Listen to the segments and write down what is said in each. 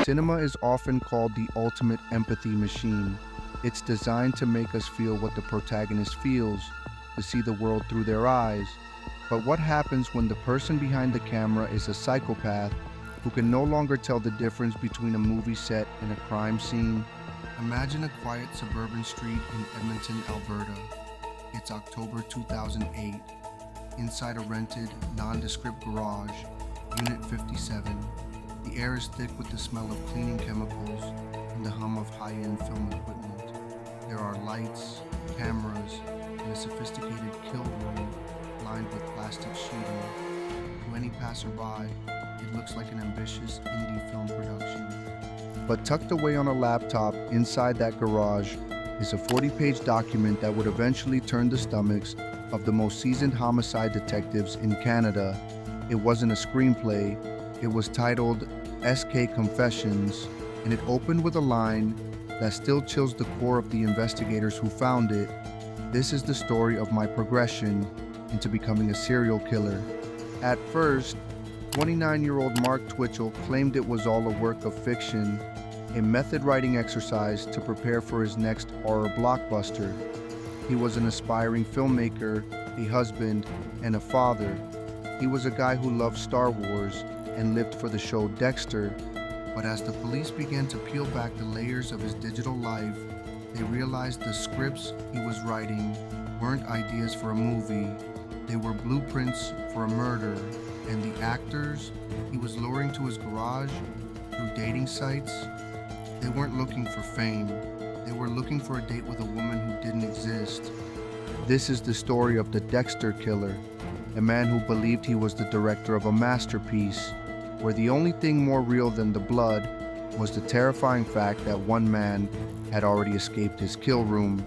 Cinema is often called the ultimate empathy machine. It's designed to make us feel what the protagonist feels, to see the world through their eyes. But what happens when the person behind the camera is a psychopath who can no longer tell the difference between a movie set and a crime scene? Imagine a quiet suburban street in Edmonton, Alberta. It's October 2008. Inside a rented, nondescript garage, Unit 57, the air is thick with the smell of cleaning chemicals and the hum of high-end film equipment. There are lights, cameras, and a sophisticated kill room lined with plastic sheeting. To any passerby, it looks like an ambitious indie film production. But tucked away on a laptop inside that garage is a 40-page document that would eventually turn the stomachs of the most seasoned homicide detectives in Canada. It wasn't a screenplay. It was titled SK Confessions, and it opened with a line that still chills the core of the investigators who found it. This is the story of my progression into becoming a serial killer. At first, 29-year-old Mark Twitchell claimed it was all a work of fiction, a method writing exercise to prepare for his next horror blockbuster. He was an aspiring filmmaker, a husband, and a father. He was a guy who loved Star Wars and lived for the show Dexter. But as the police began to peel back the layers of his digital life, they realized the scripts he was writing weren't ideas for a movie. They were blueprints for a murder. And the actors he was luring to his garage through dating sites, they weren't looking for fame. They were looking for a date with a woman who didn't exist. This is the story of the Dexter Killer, a man who believed he was the director of a masterpiece, where the only thing more real than the blood was the terrifying fact that one man had already escaped his kill room,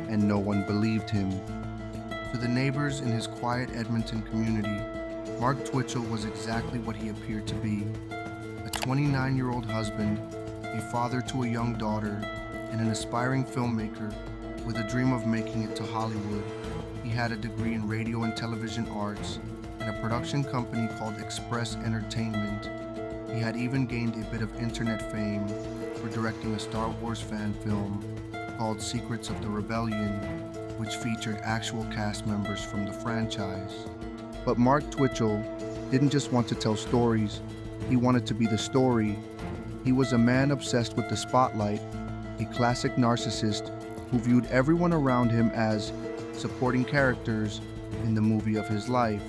and no one believed him. To the neighbors in his quiet Edmonton community, Mark Twitchell was exactly what he appeared to be: a 29-year-old husband, a father to a young daughter, and an aspiring filmmaker with a dream of making it to Hollywood. He had a degree in radio and television arts and a production company called Express Entertainment. He had even gained a bit of internet fame for directing a Star Wars fan film called Secrets of the Rebellion, which featured actual cast members from the franchise. But Mark Twitchell didn't just want to tell stories, he wanted to be the story. He was a man obsessed with the spotlight, a classic narcissist who viewed everyone around him as supporting characters in the movie of his life.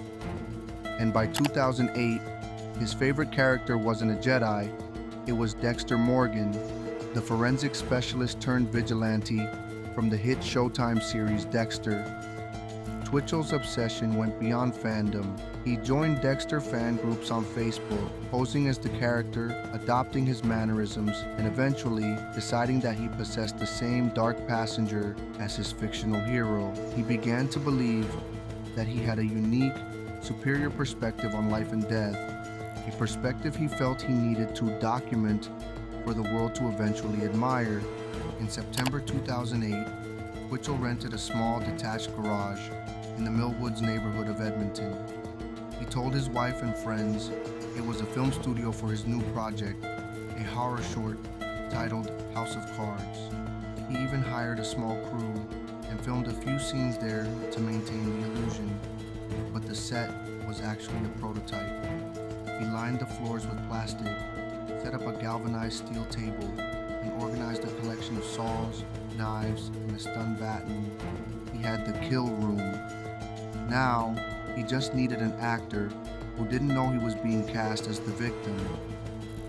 And by 2008, his favorite character wasn't a Jedi, it was Dexter Morgan, the forensic specialist turned vigilante from the hit Showtime series Dexter. Twitchell's obsession went beyond fandom. He joined Dexter fan groups on Facebook, posing as the character, adopting his mannerisms, and eventually deciding that he possessed the same dark passenger as his fictional hero. He began to believe that he had a unique, superior perspective on life and death, a perspective he felt he needed to document for the world to eventually admire. In September 2008, Twitchell rented a small detached garage in the Millwoods neighborhood of Edmonton. He told his wife and friends it was a film studio for his new project, a horror short titled House of Cards. He even hired a small crew and filmed a few scenes there to maintain the illusion, but the set was actually a prototype. He lined the floors with plastic, set up a galvanized steel table, and organized a collection of saws, knives, and a stun baton. He had the kill room. Now, he just needed an actor who didn't know he was being cast as the victim.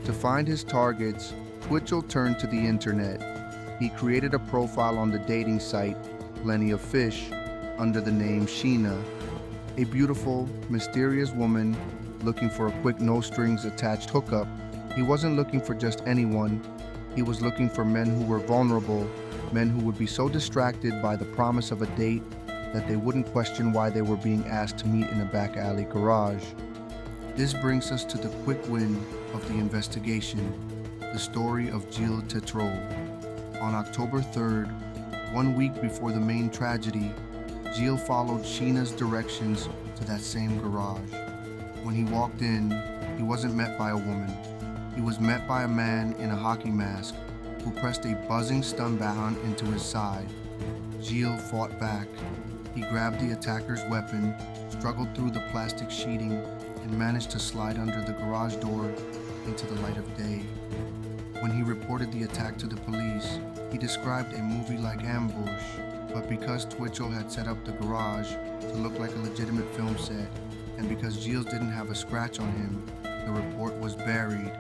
To find his targets, Twitchell turned to the internet. He created a profile on the dating site Plenty of Fish under the name Sheena, a beautiful, mysterious woman looking for a quick no-strings-attached hookup. He wasn't looking for just anyone. He was looking for men who were vulnerable, men who would be so distracted by the promise of a date that they wouldn't question why they were being asked to meet in a back alley garage. This brings us to the quick win of the investigation, the story of Gilles Tetreault. On October 3rd, 1 week before the main tragedy, Gilles followed Sheena's directions to that same garage. When he walked in, he wasn't met by a woman. He was met by a man in a hockey mask who pressed a buzzing stun baton into his side. Gilles fought back. He grabbed the attacker's weapon, struggled through the plastic sheeting, and managed to slide under the garage door into the light of day. When he reported the attack to the police, he described a movie-like ambush, but because Twitchell had set up the garage to look like a legitimate film set, and because Gilles didn't have a scratch on him, the report was buried.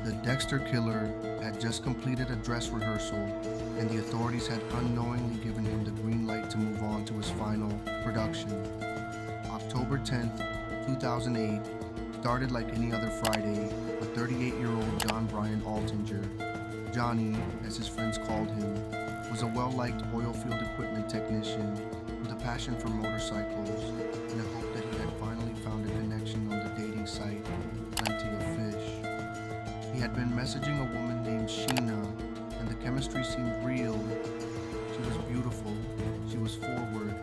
The Dexter Killer had just completed a dress rehearsal, and the authorities had unknowingly given him the green light to move on to his final production. October 10th, 2008 started like any other Friday for 38-year-old Brian Altinger. Johnny, as his friends called him, was a well-liked oilfield equipment technician with a passion for motorcycles and a hope that he had finally found a connection on the dating site Plenty of Fish. He had been messaging a woman named Sheena, and the chemistry seemed real. She was beautiful, she was forward,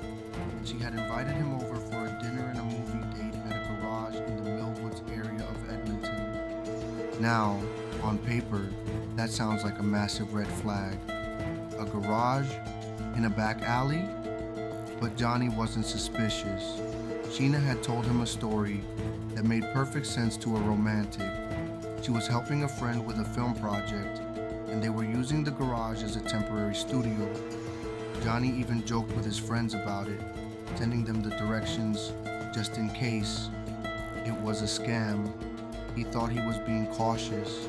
and she had invited him over for a dinner and a movie date at a garage in the Millwoods area of Edmonton. Now, on paper, that sounds like a massive red flag. A garage? In a back alley? But Johnny wasn't suspicious. Sheena had told him a story that made perfect sense to a romantic. She was helping a friend with a film project, and they were using the garage as a temporary studio. Johnny even joked with his friends about it, sending them the directions just in case. It was a scam. He thought he was being cautious.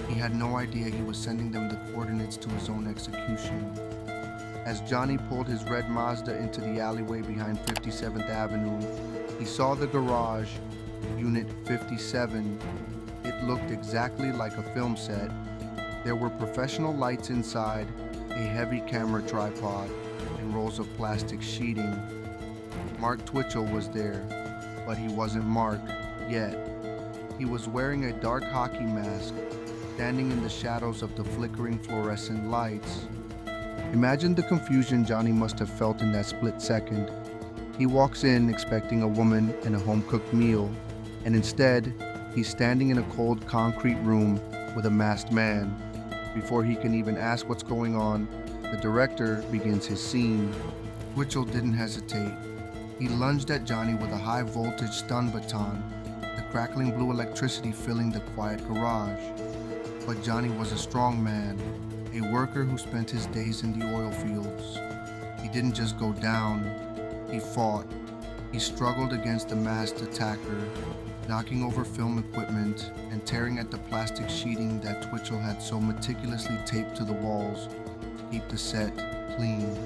He had no idea he was sending them the coordinates to his own execution. As Johnny pulled his red Mazda into the alleyway behind 57th Avenue, he saw the garage, Unit 57. It looked exactly like a film set. There were professional lights inside, a heavy camera tripod, and rolls of plastic sheeting. Mark Twitchell was there, but he wasn't Mark yet. He was wearing a dark hockey mask, standing in the shadows of the flickering fluorescent lights. Imagine the confusion Johnny must have felt in that split second. He walks in expecting a woman and a home-cooked meal, and instead, he's standing in a cold concrete room with a masked man. Before he can even ask what's going on, the director begins his scene. Twitchell didn't hesitate. He lunged at Johnny with a high-voltage stun baton, the crackling blue electricity filling the quiet garage. But Johnny was a strong man, a worker who spent his days in the oil fields. He didn't just go down, he fought. He struggled against the masked attacker, knocking over film equipment and tearing at the plastic sheeting that Twitchell had so meticulously taped to the walls to keep the set clean.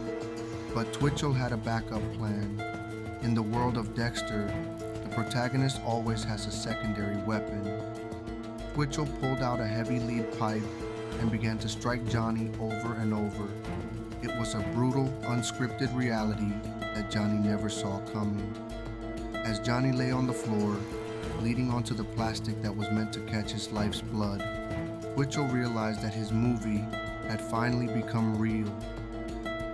But Twitchell had a backup plan. In the world of Dexter, the protagonist always has a secondary weapon. Twitchell pulled out a heavy lead pipe and began to strike Johnny over and over. It was a brutal, unscripted reality that Johnny never saw coming. As Johnny lay on the floor, bleeding onto the plastic that was meant to catch his life's blood, Twitchell realized that his movie had finally become real.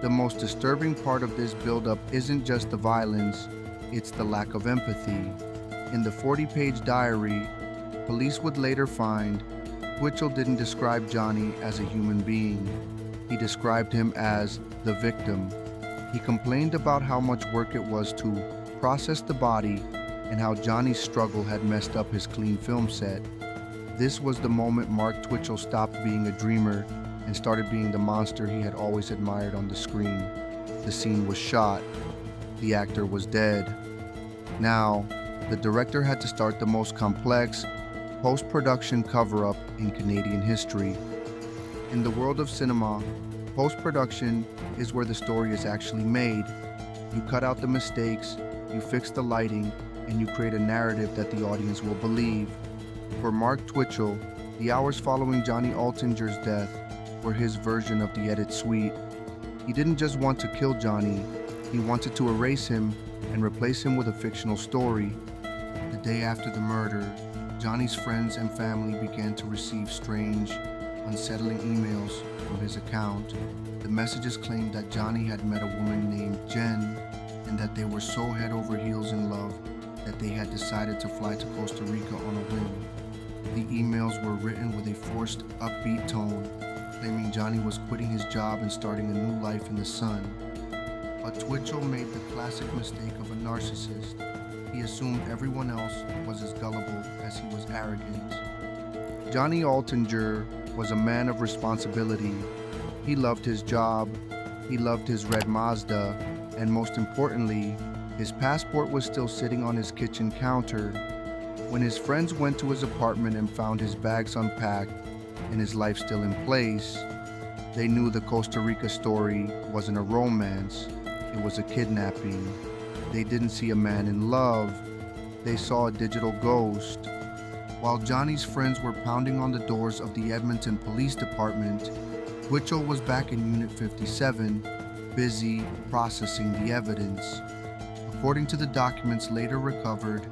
The most disturbing part of this buildup isn't just the violence, it's the lack of empathy. In the 40-page diary, police would later find Twitchell didn't describe Johnny as a human being. He described him as the victim. He complained about how much work it was to process the body and how Johnny's struggle had messed up his clean film set. This was the moment Mark Twitchell stopped being a dreamer and started being the monster he had always admired on the screen. The scene was shot. The actor was dead. Now, the director had to start the most complex post-production cover-up in Canadian history. In the world of cinema, post-production is where the story is actually made. You cut out the mistakes, you fix the lighting, and you create a narrative that the audience will believe. For Mark Twitchell, the hours following Johnny Altinger's death were his version of the edit suite. He didn't just want to kill Johnny, he wanted to erase him and replace him with a fictional story. The day after the murder, Johnny's friends and family began to receive strange, unsettling emails from his account. The messages claimed that Johnny had met a woman named Jen and that they were so head over heels in love that they had decided to fly to Costa Rica on a whim. The emails were written with a forced, upbeat tone, claiming Johnny was quitting his job and starting a new life in the sun. But Twitchell made the classic mistake of a narcissist. He assumed everyone else was as gullible as he was arrogant. Johnny Altinger was a man of responsibility. He loved his job, he loved his red Mazda, and most importantly, his passport was still sitting on his kitchen counter. When his friends went to his apartment and found his bags unpacked and his life still in place, they knew the Costa Rica story wasn't a romance, it was a kidnapping. They didn't see a man in love, they saw a digital ghost. While Johnny's friends were pounding on the doors of the Edmonton Police Department, Twitchell was back in Unit 57, busy processing the evidence. According to the documents later recovered,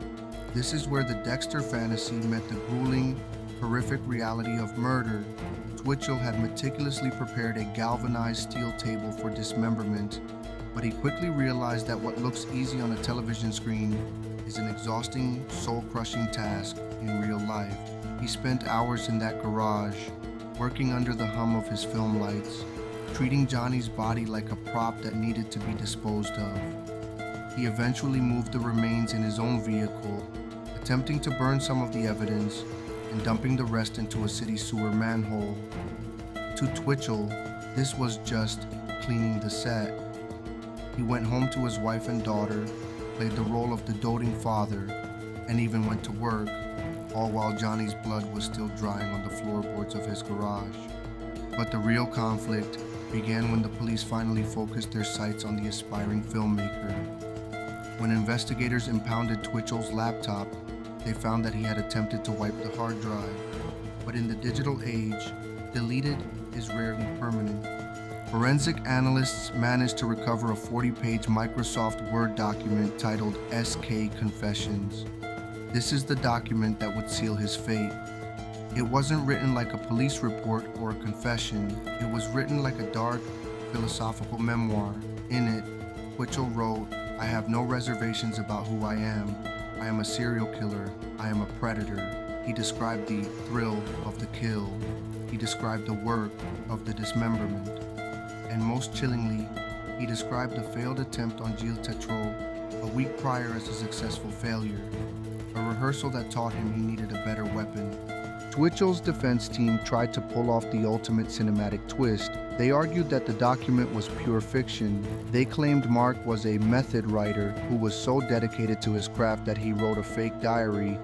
this is where the Dexter fantasy met the grueling, horrific reality of murder. Twitchell had meticulously prepared a galvanized steel table for dismemberment, but he quickly realized that what looks easy on a television screen is an exhausting, soul-crushing task in real life. He spent hours in that garage, working under the hum of his film lights, treating Johnny's body like a prop that needed to be disposed of. He eventually moved the remains in his own vehicle, attempting to burn some of the evidence and dumping the rest into a city sewer manhole. To Twitchell, this was just cleaning the set. He went home to his wife and daughter, played the role of the doting father, and even went to work, all while Johnny's blood was still drying on the floorboards of his garage. But the real conflict began when the police finally focused their sights on the aspiring filmmaker. When investigators impounded Twitchell's laptop, they found that he had attempted to wipe the hard drive. But in the digital age, deleted is rarely permanent. Forensic analysts managed to recover a 40-page Microsoft Word document titled SK Confessions. This is the document that would seal his fate. It wasn't written like a police report or a confession. It was written like a dark, philosophical memoir. In it, Twitchell wrote, "I have no reservations about who I am. I am a serial killer. I am a predator." He described the thrill of the kill. He described the work of the dismemberment. And most chillingly, he described the failed attempt on Gilles Tetreault a week prior as a successful failure, a rehearsal that taught him he needed a better weapon. Twitchell's defense team tried to pull off the ultimate cinematic twist. They argued that the document was pure fiction. They claimed Mark was a method writer who was so dedicated to his craft that he wrote a fake diary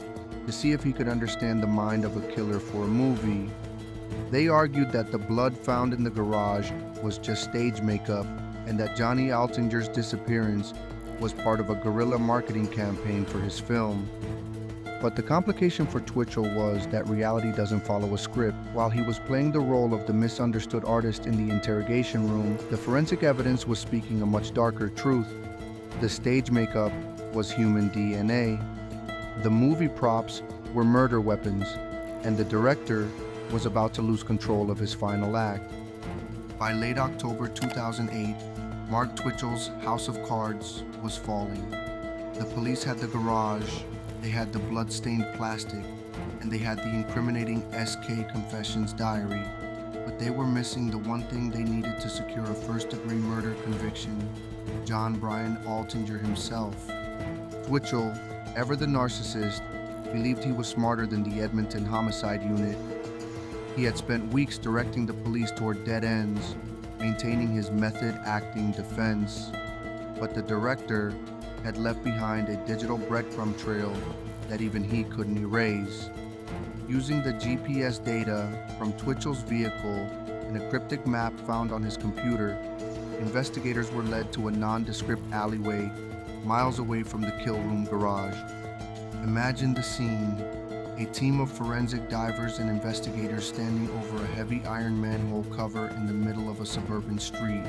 to see if he could understand the mind of a killer for a movie. They argued that the blood found in the garage was just stage makeup and that Johnny Altinger's disappearance was part of a guerrilla marketing campaign for his film. But the complication for Twitchell was that reality doesn't follow a script. While he was playing the role of the misunderstood artist in the interrogation room, the forensic evidence was speaking a much darker truth. The stage makeup was human DNA. The movie props were murder weapons, and the director was about to lose control of his final act. By late October 2008, Mark Twitchell's house of cards was falling. The police had the garage, they had the blood-stained plastic, and they had the incriminating SK Confessions diary, but they were missing the one thing they needed to secure a first-degree murder conviction: Brian Altinger himself. Twitchell, ever the narcissist, believed he was smarter than the Edmonton Homicide Unit. He had spent weeks directing the police toward dead ends, maintaining his method-acting defense. But the director had left behind a digital breadcrumb trail that even he couldn't erase. Using the GPS data from Twitchell's vehicle and a cryptic map found on his computer, investigators were led to a nondescript alleyway miles away from the kill room garage. Imagine the scene: a team of forensic divers and investigators standing over a heavy iron manhole cover in the middle of a suburban street.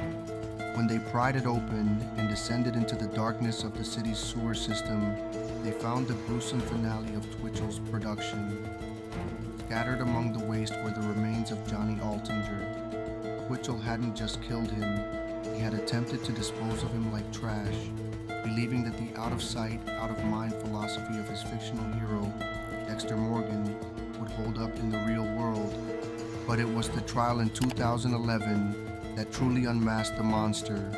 When they pried it open and descended into the darkness of the city's sewer system, they found the gruesome finale of Twitchell's production. Scattered among the waste were the remains of Johnny Altinger. Twitchell hadn't just killed him, he had attempted to dispose of him like trash, believing that the out-of-sight, out-of-mind philosophy of his fictional hero, Dexter Morgan, would hold up in the real world, but it was the trial in 2011 that truly unmasked the monster.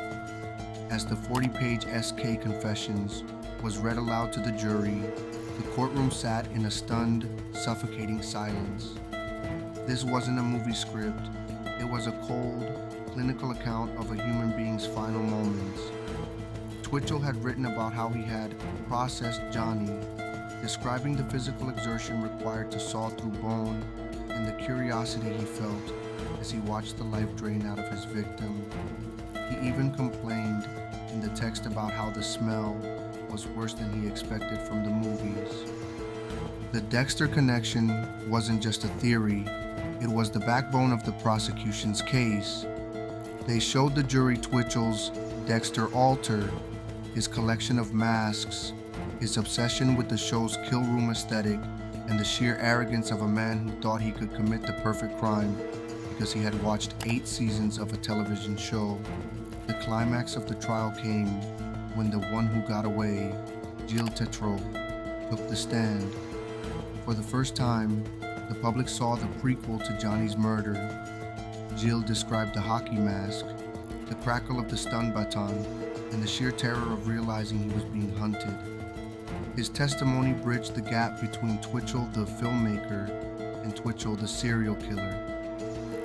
As the 40-page SK Confessions was read aloud to the jury, the courtroom sat in a stunned, suffocating silence. This wasn't a movie script, it was a cold, clinical account of a human being's final moments. Twitchell had written about how he had processed Johnny, describing the physical exertion required to saw through bone and the curiosity he felt as he watched the life drain out of his victim. He even complained in the text about how the smell was worse than he expected from the movies. The Dexter connection wasn't just a theory, it was the backbone of the prosecution's case. They showed the jury Twitchell's Dexter altar, his collection of masks, his obsession with the show's kill room aesthetic, and the sheer arrogance of a man who thought he could commit the perfect crime because he had watched 8 seasons of a television show. The climax of the trial came when the one who got away, Gilles Tetreault, took the stand. For the first time, the public saw the prequel to Johnny's murder. Gilles described the hockey mask, the crackle of the stun baton, and the sheer terror of realizing he was being hunted. His testimony bridged the gap between Twitchell the filmmaker and Twitchell the serial killer.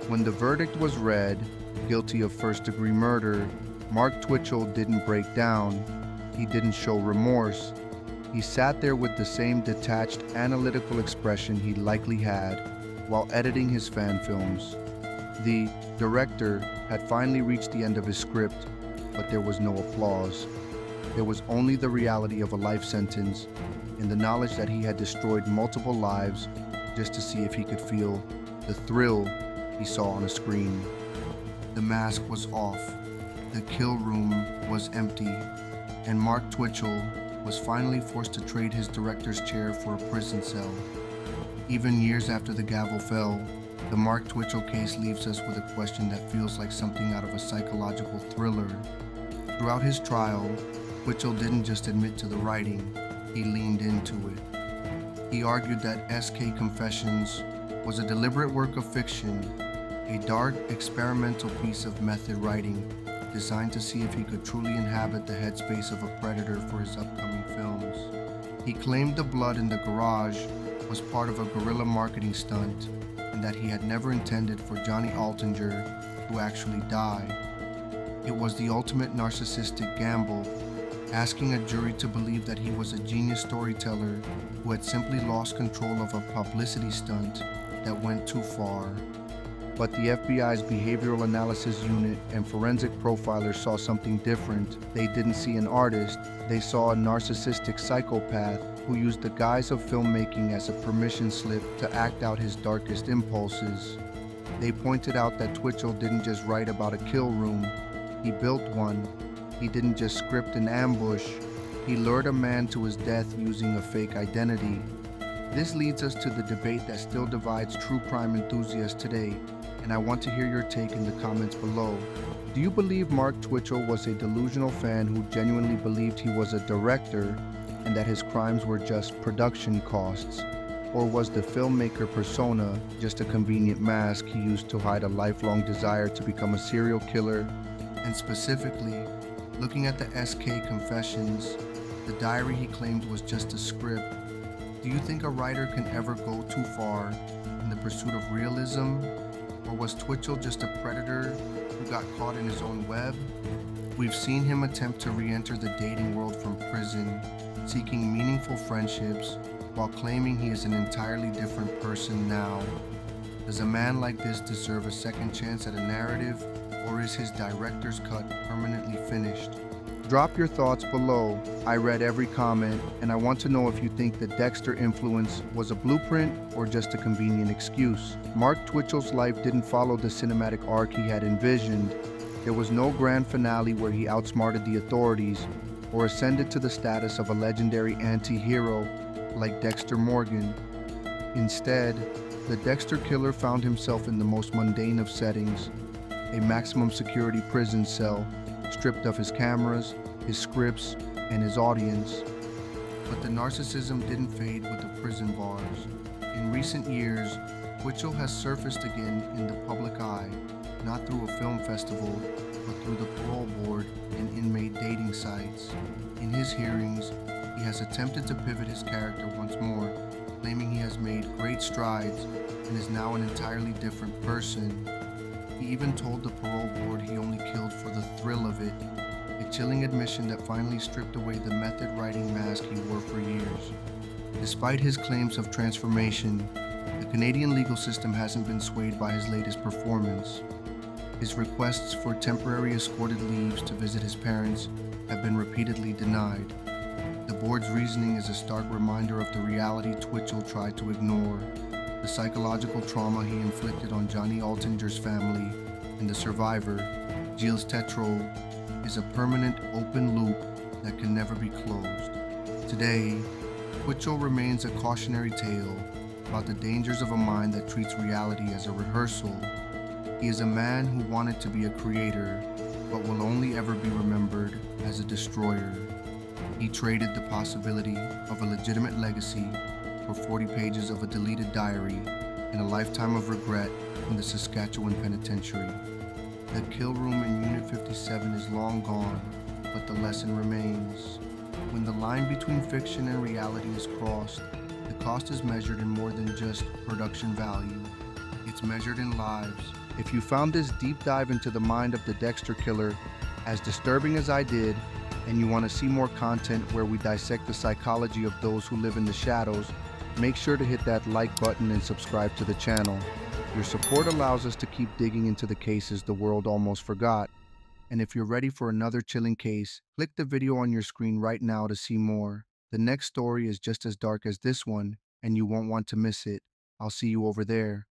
When the verdict was read, guilty of first-degree murder, Mark Twitchell didn't break down. He didn't show remorse. He sat there with the same detached, analytical expression he likely had while editing his fan films. The director had finally reached the end of his script, but there was no applause. There was only the reality of a life sentence and the knowledge that he had destroyed multiple lives just to see if he could feel the thrill he saw on a screen. The mask was off, the kill room was empty, and Mark Twitchell was finally forced to trade his director's chair for a prison cell. Even years after the gavel fell, the Mark Twitchell case leaves us with a question that feels like something out of a psychological thriller. Throughout his trial, Twitchell didn't just admit to the writing, he leaned into it. He argued that SK Confessions was a deliberate work of fiction, a dark, experimental piece of method writing designed to see if he could truly inhabit the headspace of a predator for his upcoming films. He claimed the blood in the garage was part of a guerrilla marketing stunt and that he had never intended for Johnny Altinger to actually die. It was the ultimate narcissistic gamble, asking a jury to believe that he was a genius storyteller who had simply lost control of a publicity stunt that went too far. But the FBI's behavioral analysis unit and forensic profilers saw something different. They didn't see an artist, they saw a narcissistic psychopath who used the guise of filmmaking as a permission slip to act out his darkest impulses. They pointed out that Twitchell didn't just write about a kill room, he built one. He didn't just script an ambush, he lured a man to his death using a fake identity. This leads us to the debate that still divides true crime enthusiasts today, and I want to hear your take in the comments below. Do you believe Mark Twitchell was a delusional fan who genuinely believed he was a director and that his crimes were just production costs? Or was the filmmaker persona just a convenient mask he used to hide a lifelong desire to become a serial killer? And specifically, looking at the SK Confessions, the diary he claimed was just a script, do you think a writer can ever go too far in the pursuit of realism? Or was Twitchell just a predator who got caught in his own web? We've seen him attempt to re-enter the dating world from prison, seeking meaningful friendships while claiming he is an entirely different person now. Does a man like this deserve a second chance at a narrative, or is his director's cut permanently finished? Drop your thoughts below. I read every comment, and I want to know if you think the Dexter influence was a blueprint or just a convenient excuse. Mark Twitchell's life didn't follow the cinematic arc he had envisioned. There was no grand finale where he outsmarted the authorities or ascended to the status of a legendary anti-hero like Dexter Morgan. Instead, the Dexter Killer found himself in the most mundane of settings, a maximum security prison cell, stripped of his cameras, his scripts, and his audience. But the narcissism didn't fade with the prison bars. In recent years, Twitchell has surfaced again in the public eye, not through a film festival, but through the parole board and inmate dating sites. In his hearings, he has attempted to pivot his character once more, claiming he has made great strides and is now an entirely different person. He even told the parole board he only killed for the thrill of it, a chilling admission that finally stripped away the method writing mask he wore for years. Despite his claims of transformation, the Canadian legal system hasn't been swayed by his latest performance. His requests for temporary escorted leaves to visit his parents have been repeatedly denied. The board's reasoning is a stark reminder of the reality Twitchell tried to ignore. The psychological trauma he inflicted on Johnny Altinger's family and the survivor, Gilles Tetreault, is a permanent open loop that can never be closed. Today, Twitchell remains a cautionary tale about the dangers of a mind that treats reality as a rehearsal. He is a man who wanted to be a creator, but will only ever be remembered as a destroyer. He traded the possibility of a legitimate legacy for 40 pages of a deleted diary and a lifetime of regret in the Saskatchewan Penitentiary. The kill room in Unit 57 is long gone, but the lesson remains. When the line between fiction and reality is crossed, the cost is measured in more than just production value. It's measured in lives. If you found this deep dive into the mind of the Dexter Killer as disturbing as I did, and you want to see more content where we dissect the psychology of those who live in the shadows, make sure to hit that like button and subscribe to the channel. Your support allows us to keep digging into the cases the world almost forgot. And if you're ready for another chilling case, click the video on your screen right now to see more. The next story is just as dark as this one, and you won't want to miss it. I'll see you over there.